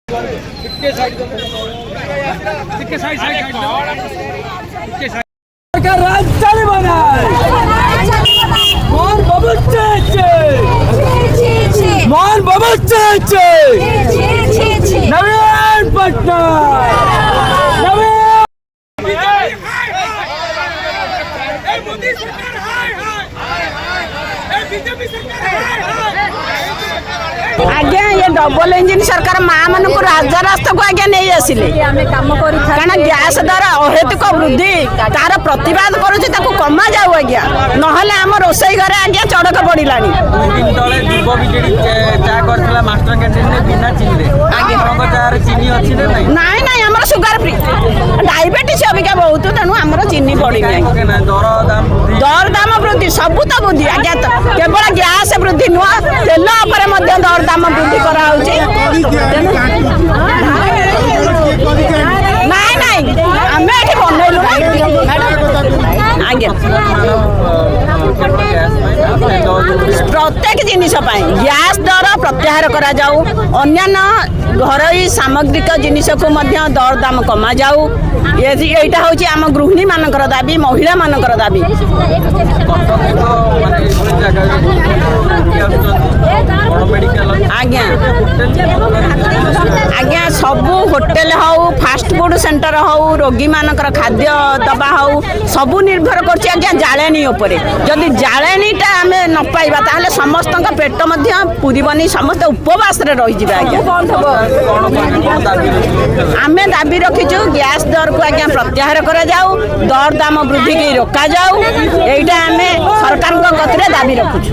राजधानी बनाए मोहन बाबू नवीन पटनायक आज्ञा ये डबल इंजिन सरकार माँ मान को राजरास्ता को आज्ञा नहीं आसिले कारण गैस दर अहेतुक वृद्धि तार प्रतिवाद करुचे कमा जाऊ आज्ञा नहले आम रोसई घर आज्ञा चढ़क पड़ा नाई नाई आम सुगर फ्री डायबिटीज अबिका बहुत तेणु आम चीनी पड़ी दर दाम वृद्धि सबू तो वृद्धि आज्ञा केवल गैस वृद्धि नुह तेल दर दाम वृद्धि कराऊँगी नाई नाई आम ये बनइलु आज्ञा प्रत्येक जिनिस गैस दर प्रत्याहार करा जाऊ अन्यान्य घरोई सामग्रिक जिनिस को दर दाम कमा जाऊ यहाँ हूँ आम गृहिणी मानकर दाबी महिला मानकर दाबी आज्ञा आज्ञा सबू hotel how fast food centre how रोगी मानकर खाद्य दबा हाउ सबू निर्भर करछि आज्ञा जाळेनी उपरे जदि जाळेनीटा आमे न पाइबा ताहले समस्त पेट मध्य पुरीबनी समस्त उपवास रे रहि जिबा आज्ञा आमे दाबी रखिछु गैस दर को आज्ञा प्रत्याहार करा जाऊ दर दाम वृद्धि के रोका जाऊ एटा आमे सरकार को गतिरे दाबी रखुछु।